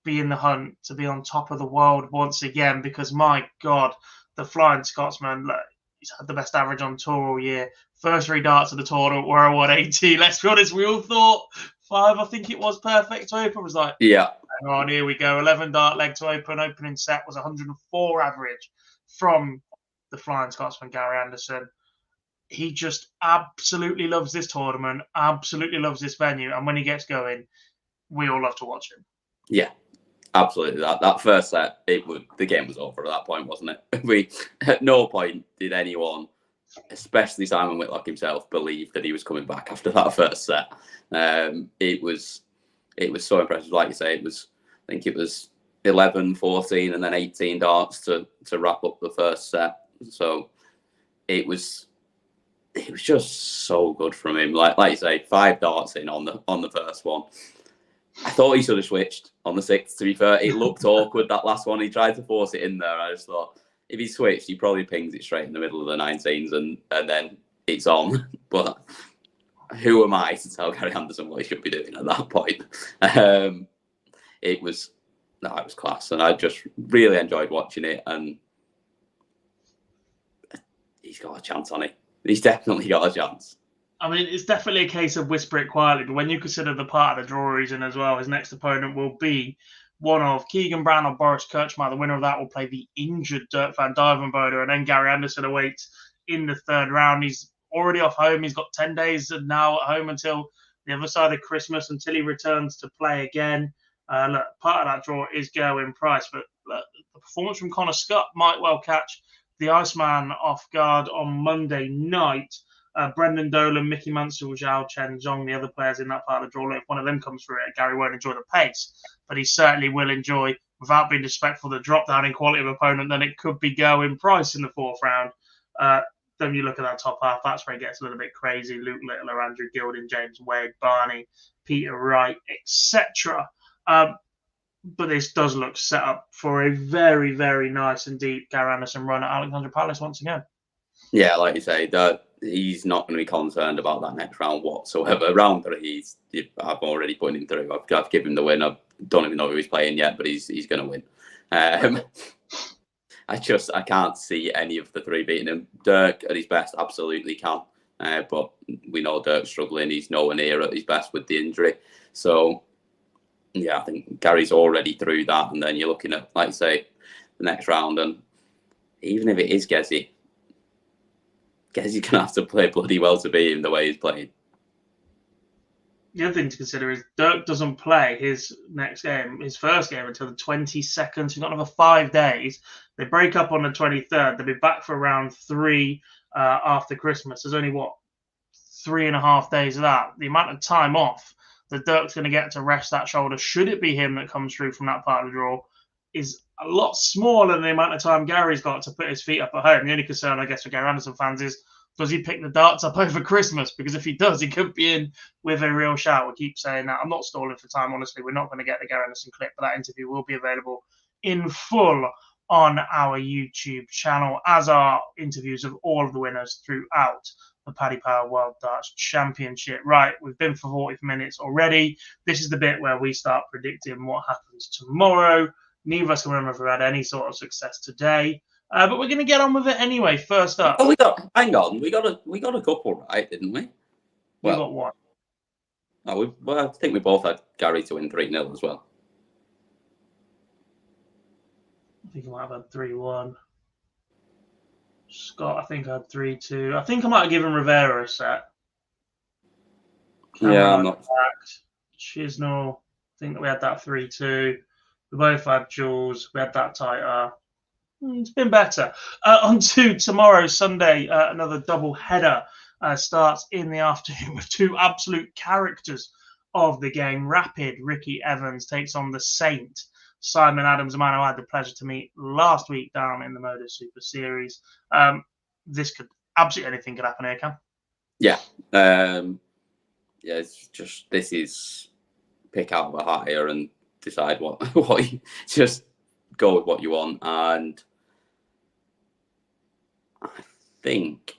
be in the hunt to be on top of the world once again, because, my God, the Flying Scotsman, look, he's had the best average on tour all year. First 3 darts of the tournament were a 180. Let's be honest, we all thought 5, I think it was, perfect to open. Was like, yeah. Hang on, here we go. 11 dart leg to open. Opening set was 104 average from the Flying Scotsman, Gary Anderson. He just absolutely loves this tournament, absolutely loves this venue. And when he gets going, we all love to watch him. Yeah, absolutely. That first set, the game was over at that point, wasn't it? At no point did anyone, especially Simon Whitlock himself, believe that he was coming back after that first set. It was so impressive. Like you say, I think it was 11, 14, and then 18 darts to wrap up the first set. So it was just so good from him. Like you say, 5 darts in on the first one. I thought he should have switched on the 6th, to be fair. It looked awkward, that last one. He tried to force it in there. I just thought, if he switched, he probably pings it straight in the middle of the 19s and then it's on. But who am I to tell Gary Anderson what he should be doing at that point? It was class. And I just really enjoyed watching it. And he's got a chance on it. He's definitely got a chance. I mean, it's definitely a case of whisper it quietly, but when you consider the part of the draw he's in as well, his next opponent will be one of Keegan Brown or Boris Kirchmeier. The winner of that will play the injured Dirk van Duijvenbode, and then Gary Anderson awaits in the 3rd round. He's already off home. He's got 10 days now at home until the other side of Christmas, until he returns to play again. Look, part of that draw is Gerwyn Price, but look, the performance from Connor Scott might well catch the Iceman off guard on Monday night. Brendan Dolan, Mickey Mansell, Zhao Chen Zhong, the other players in that part of the draw. If one of them comes through it, Gary won't enjoy the pace, but he certainly will enjoy, without being disrespectful, the drop down in quality of opponent. Then it could be Gerwyn Price in the 4th round. Then you look at that top half, that's where it gets a little bit crazy. Luke Littler, Andrew Gilding, James Wade, Barney, Peter Wright, etc. But this does look set up for a very, very nice and deep Gary Anderson run at Alexandra Palace once again. Yeah, like you say, that he's not going to be concerned about that next round whatsoever. Round 3, I've already put him through. I've given him the win. I don't even know who he's playing yet, but he's going to win. I can't see any of the 3 beating him. Dirk at his best absolutely can, but we know Dirk's struggling. He's nowhere near at his best with the injury. So yeah, I think Gary's already through that, and then you're looking at, like you say, the next round, and even if it is Gezi going to have to play bloody well to beat him the way he's playing. The other thing to consider is Dirk doesn't play his first game, until the 22nd. So we've got another 5 days. They break up on the 23rd. They'll be back for round 3 after Christmas. There's only, 3.5 days of that. The amount of time off that Dirk's going to get to rest that shoulder, should it be him that comes through from that part of the draw, is a lot smaller than the amount of time Gary's got to put his feet up at home. The only concern, I guess, for Gary Anderson fans is, does he pick the darts up over Christmas? Because if he does, he could be in with a real shout. We keep saying that. I'm not stalling for time, honestly. We're not going to get the Gary Anderson clip, but that interview will be available in full on our YouTube channel, as are interviews of all of the winners throughout the Paddy Power World Darts Championship. Right, we've been for 40 minutes already. This is the bit where we start predicting what happens tomorrow. Neither of us can remember if we had any sort of success today, but we're going to get on with it anyway. First up, we got a couple right, didn't we? We got one. I think we both had Gary to win 3-0 as well. I think I might have had 3-1. Scott, I think I had 3-2. I think I might have given Rivera a set. Yeah, I'm not. Chisnell, I think that we had that 3-2. We both had Jules. We had that tighter. It's been better. On to tomorrow, Sunday, another double header starts in the afternoon with two absolute characters of the game. Rapid, Ricky Evans takes on the Saint, Simon Adams, a man who I had the pleasure to meet last week down in the Motor Super Series. This could absolutely anything could happen here, Cam. Yeah. It's just, this is pick out of a hat here and decide what you just go with what you want. And I think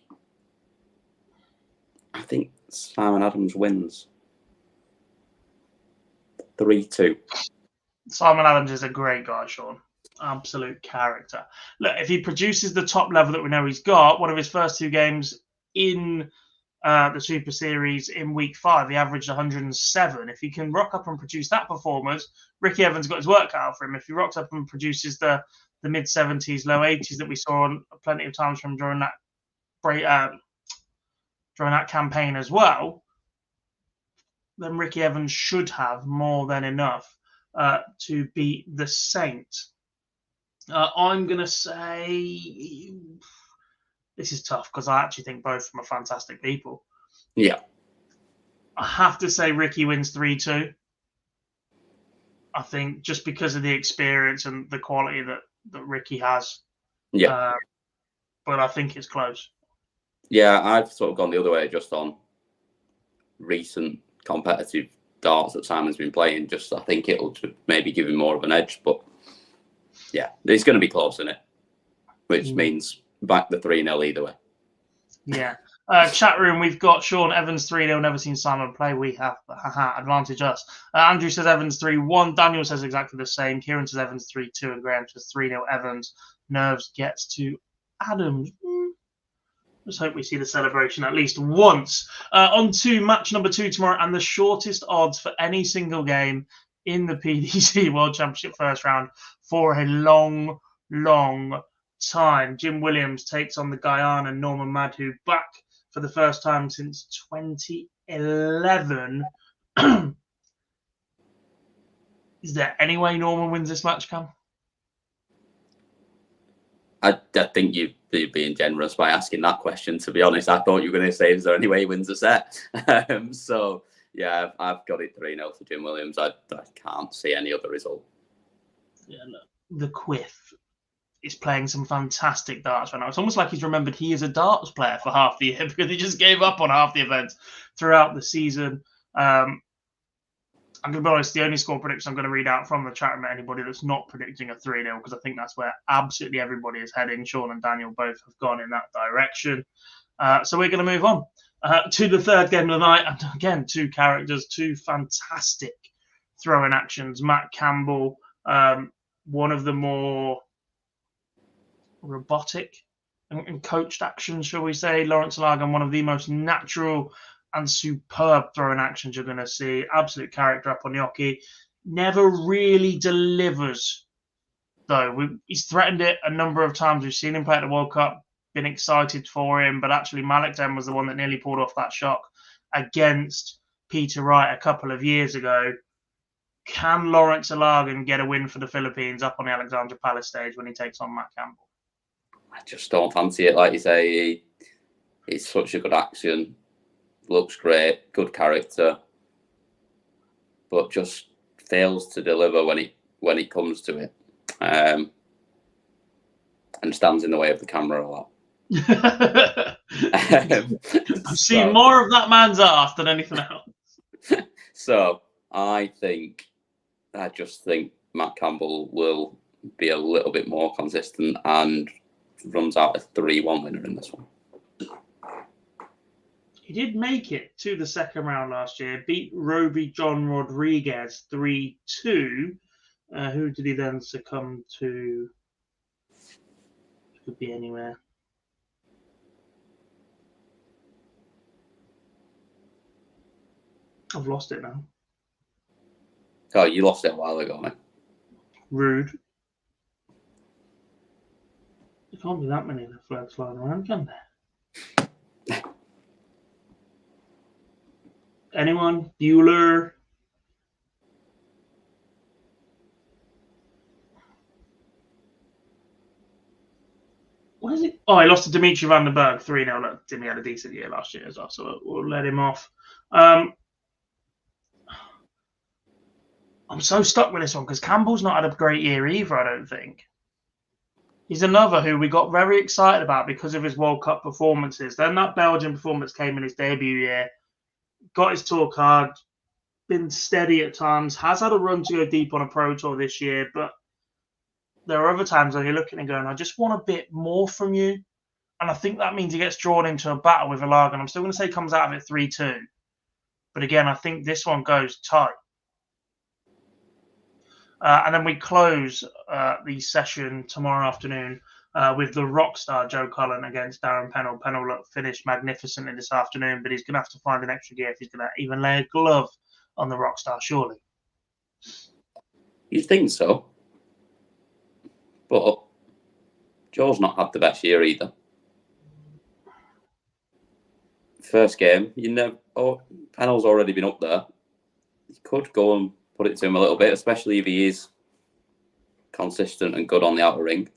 Simon Adams wins 3-2. Simon Adams is a great guy, Sean. Absolute character. Look, if he produces the top level that we know he's got, one of his first two games in the Super Series in week 5, he averaged 107. If he can rock up and produce that performance, Ricky Evans got his work cut out for him. If he rocks up and produces the mid-70s, low 80s that we saw plenty of times from during that campaign as well, then Ricky Evans should have more than enough to beat the Saint. I'm going to say this is tough because I actually think both of them are fantastic people. Yeah. I have to say Ricky wins 3-2. I think just because of the experience and the quality that Ricky has. Yeah. But I think it's close. Yeah, I've sort of gone the other way just on recent competitive darts that Simon's been playing. Just I think it'll maybe give him more of an edge. But yeah, it's going to be close, isn't it? Which means back the 3-0 either way. Yeah. Chat room, we've got Sean Evans 3-0. Never seen Simon play. We have. Advantage us. Andrew says Evans 3-1. Daniel says exactly the same. Kieran says Evans 3-2. And Graham says 3-0 Evans. Nerves gets to Adams. Let's hope we see the celebration at least once. On to match number 2 tomorrow, and the shortest odds for any single game in the PDC World Championship first round for a long, long time. Jim Williams takes on the Guyana Norman Madhu, back for the first time since 2011. Is there any way Norman wins this match, Cam? I think you're being generous by asking that question, to be honest. I thought you were going to say, is there any way he wins a set? So, yeah, I've got it 3-0 for Jim Williams. I can't see any other result. Yeah, look, the Quiff is playing some fantastic darts right now. It's almost like he's remembered he is a darts player for half the year because he just gave up on half the events throughout the season. I'm going to be honest, the only score prediction I'm going to read out from the chat room, anybody that's not predicting a 3-0, because I think that's where absolutely everybody is heading. Sean and Daniel both have gone in that direction. So we're going to move on to the third game of the night. And again, two characters, two fantastic throw-in actions. Matt Campbell, one of the more robotic and coached actions, shall we say. Lawrence Lagan, one of the most natural and superb throwing actions you're going to see. Absolute character up on Yoki. Never really delivers, though. He's threatened it a number of times. We've seen him play at the World Cup, been excited for him, but actually Malik Den was the one that nearly pulled off that shot against Peter Wright a couple of years ago. Can Lawrence Lagan get a win for the Philippines up on the Alexandra Palace stage when he takes on Matt Campbell? I just don't fancy it. Like you say, it's such a good action. Looks great, good character, but just fails to deliver when it comes to it, and stands in the way of the camera a lot. I've seen more of that man's ass than anything else. So I just think Matt Campbell will be a little bit more consistent and runs out a 3-1 winner in this one. He did make it to the second round last year, beat Roby John Rodriguez 3-2. Who did he then succumb to? Could be anywhere. I've lost it now. Oh, you lost it a while ago, mate. Rude. There can't be that many flags flying around, can there? Anyone? Bueller? Oh, he lost to Dimitri van den Berg 3-0. Look, Dimmy had a decent year last year as well, so we'll let him off. I'm so stuck with this one because Campbell's not had a great year either, I don't think. He's another who we got very excited about because of his World Cup performances. Then that Belgian performance came in his debut year, got his tour card, been steady at times, has had a run to go deep on a Pro Tour this year, but there are other times when you're looking and going, I just want a bit more from you. And I think that means he gets drawn into a battle with Ilagan. I'm still going to say comes out of it 3-2. But again, I think this one goes tight. And then we close the session tomorrow afternoon with the rock star Joe Cullen against Darren Pennell. Pennell finished magnificently this afternoon, but he's going to have to find an extra gear if he's going to even lay a glove on the rock star, surely. You think so? But Joe's not had the best year either. First game, Pennell's already been up there. You could go and put it to him a little bit, especially if he is consistent and good on the outer ring.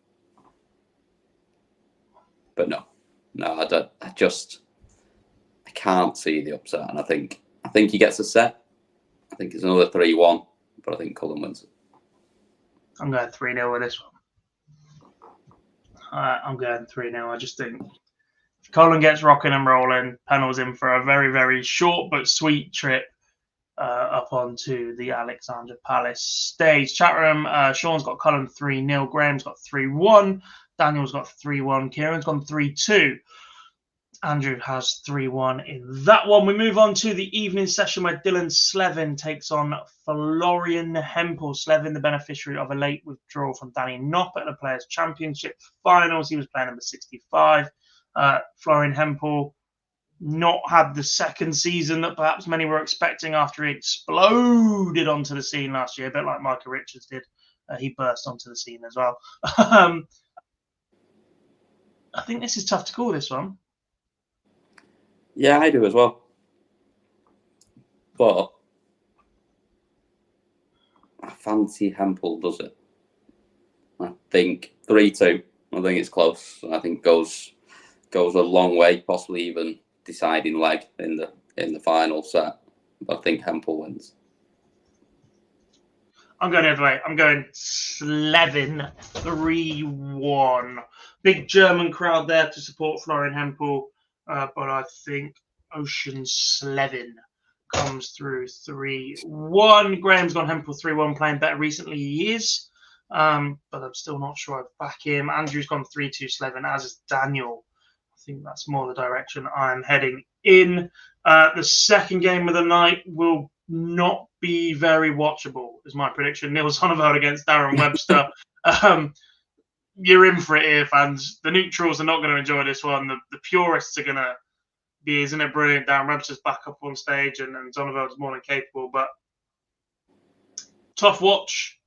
But no, I can't see the upset, and I think he gets a set. I think it's another 3-1, but I think Cullen wins it. I'm going 3-0 with this one. I'm going 3-0. I just think if Cullen gets rocking and rolling, Pennell's in for a very, very short but sweet trip up onto the Alexandra Palace stage. Chat room, Sean's got Cullen 3-0, Graham's got 3-1, Daniel's got 3-1, Kieran's gone 3-2. Andrew has 3-1 in that one. We move on to the evening session where Dylan Slevin takes on Florian Hempel. Slevin, the beneficiary of a late withdrawal from Danny Knopp at the Players' Championship Finals. He was playing number 65. Florian Hempel not had the second season that perhaps many were expecting after he exploded onto the scene last year, a bit like Micah Richards did. He burst onto the scene as well. I think this is tough to call, this one. Yeah, I do as well. But I fancy Hempel does it. I think 3-2. I think it's close. I think goes a long way, possibly even deciding leg in the final set. But I think Hempel wins. I'm going the other way. I'm going Slevin 3-1. Big German crowd there to support Florian Hempel. But I think Ocean Slevin comes through 3-1. Graham's gone Hempel 3-1, playing better recently. He is. But I'm still not sure I'd back him. Andrew's gone 3-2 Slevin, as is Daniel. I think that's more the direction I'm heading in. The second game of the night will not be very watchable, is my prediction. Niels Honneveld against Darren Webster. You're in for it here, fans. The neutrals are not going to enjoy this one. The purists are going to be, isn't it brilliant? Darren Webster's back up on stage and Zonneveld's more than capable. But tough watch.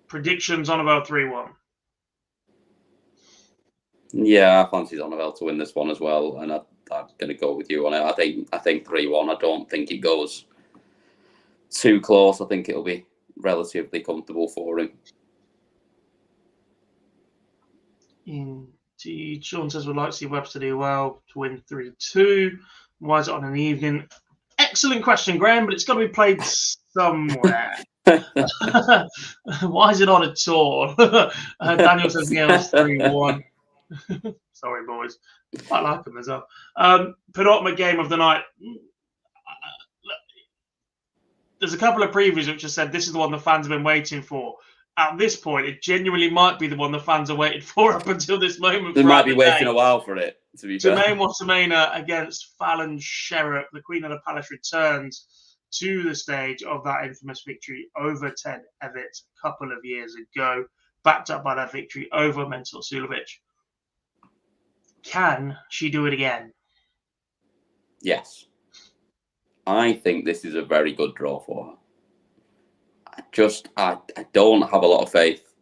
Predictions, Zonneveld 3-1. Yeah, I fancy Zonneveld to win this one as well. And I'm going to go with you on it. I think 3-1. I don't think it goes too close. I think it'll be relatively comfortable for him. Indeed. Sean says we'd like to see Webster do well to win 3-2. Why is it on an evening? Excellent question, Graham, but it's got to be played somewhere. Why is it on at all? Daniel says Niels 3-1. Sorry, boys. I like them as well. Penultimate game of the night. There's a couple of previews which have said this is the one the fans have been waiting for. At this point, it genuinely might be the one the fans are waiting for up until this moment. They might be waiting a while for it, to be fair. Jermaine Watamena against Fallon Sherrock. The Queen of the Palace returns to the stage of that infamous victory over Ted Evett a couple of years ago, backed up by that victory over Mensur Suljovic. Can she do it again? Yes. I think this is a very good draw for her. I don't have a lot of faith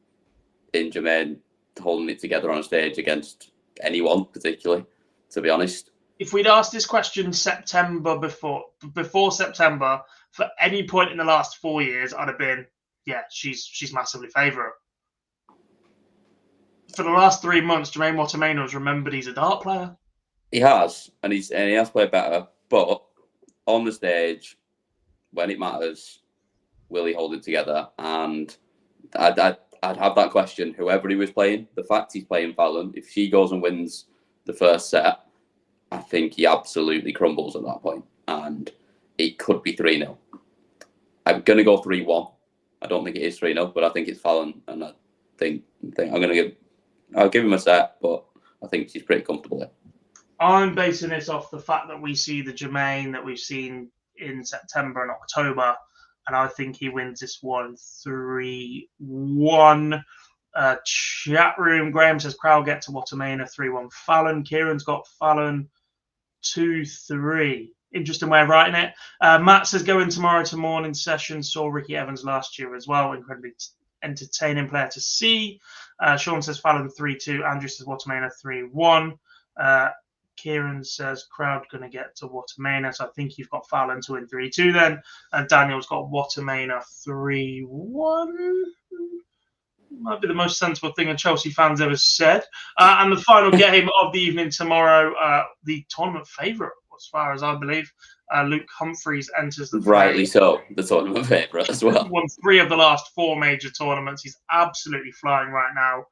in Jermaine holding it together on a stage against anyone, particularly, to be honest. If we'd asked this question September before September, for any point in the last 4 years, I'd have been, yeah, she's massively favourite. for the last 3 months, Jermaine Watermain has remembered he's a dart player. He has, and he has played better. But on the stage, when it matters, will he hold it together? And I'd have that question. Whoever he was playing, the fact he's playing Fallon, if she goes and wins the first set, I think he absolutely crumbles at that point, and it could be 3-0. I'm going to go 3-1. I don't think it is 3-0, but I think it's Fallon, and I think I'll give him a set, but I think she's pretty comfortable there. I'm basing this off the fact that we see the Jermaine that we've seen in September and October, and I think he wins this one 3-1. Chat room, Graham says crowd get to Watermain a 3-1 Fallon. Kieran's got Fallon 2-3. Interesting way of writing it. Matt says going tomorrow to morning session. Saw Ricky Evans last year as well. Incredibly entertaining player to see. Sean says Fallon 3-2. Andrew says Watermain a 3-1. Kieran says crowd going to get to Watermain. So I think you've got Fallon to win 3-2 then. And Daniel's got Watermain a 3-1. Might be the most sensible thing a Chelsea fans ever said. And the final game of the evening tomorrow, the tournament favourite, as far as I believe, Luke Humphreys enters the rightly so, the tournament favourite as well. Won 3 of the last 4 major tournaments. He's absolutely flying right now.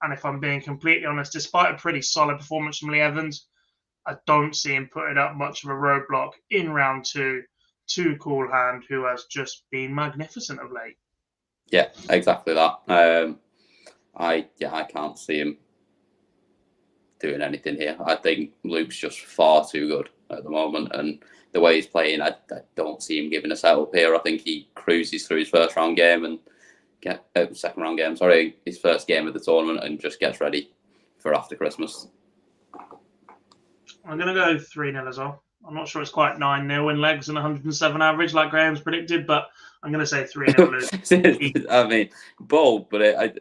And if I'm being completely honest, despite a pretty solid performance from Lee Evans, I don't see him putting up much of a roadblock in round 2 to Cool Hand, who has just been magnificent of late. Yeah, exactly that. I can't see him doing anything here. I think Luke's just far too good at the moment, and the way he's playing, I don't see him giving a set up here. I think he cruises through his first round game and his first game of the tournament, and just gets ready for after Christmas. I'm going to go 3-0 as well. I'm not sure it's quite 9-0 in legs and 107 average like Graham's predicted, but I'm going to say 3-0 Luke. I mean, bold, but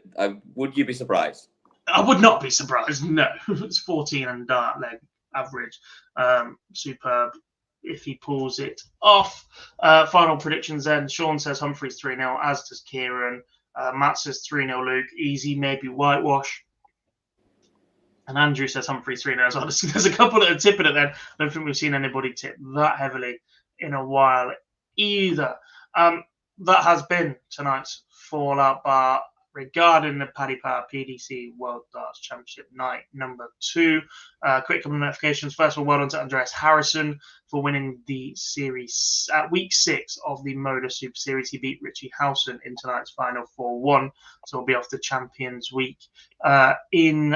would you be surprised? I would not be surprised, no. It's 14 and dart leg average. Superb if he pulls it off. Final predictions then. Sean says Humphreys 3-0, as does Kieran. Matt says 3-0 Luke. Easy, maybe whitewash. And Andrew says Humphreys 3-0 as well. There's a couple that are tipping it then. I don't think we've seen anybody tip that heavily in a while either. That has been tonight's Fallout Bar regarding the Paddy Power PDC World Darts Championship night number 2. Quick couple of notifications. First of all, well done to Andreas Harrison for winning the series at week 6 of the Moda Super Series. He beat Richie Howson in tonight's final 4-1. So we'll be off the Champions Week in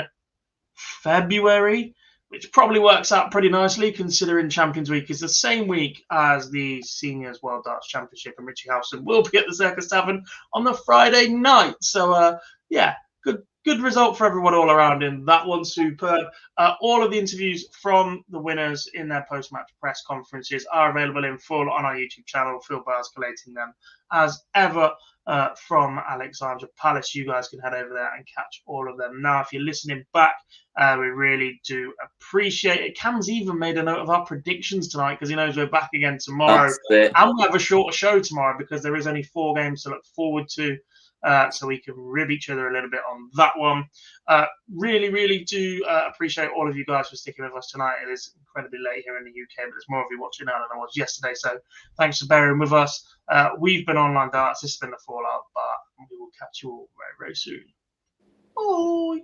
February, which probably works out pretty nicely considering Champions Week is the same week as the Seniors World Darts Championship, and Richie Howson will be at the Circus Tavern on the Friday night. So, good result for everyone all around in that one. Superb. All of the interviews from the winners in their post-match press conferences are available in full on our YouTube channel. Phil Barr's collating them as ever from Alexandra Palace. You guys can head over there and catch all of them. Now, if you're listening back, we really do appreciate it. Cam's even made a note of our predictions tonight because he knows we're back again tomorrow. And we'll have a shorter show tomorrow because there is only 4 games to look forward to. So we can rib each other a little bit on that one. Really, really do appreciate all of you guys for sticking with us tonight. It is incredibly late here in the UK, but there's more of you watching now than I was yesterday. So thanks for bearing with us. We've been Online Darts. This has been the Fallout Bar, and we will catch you all very, very soon. Bye.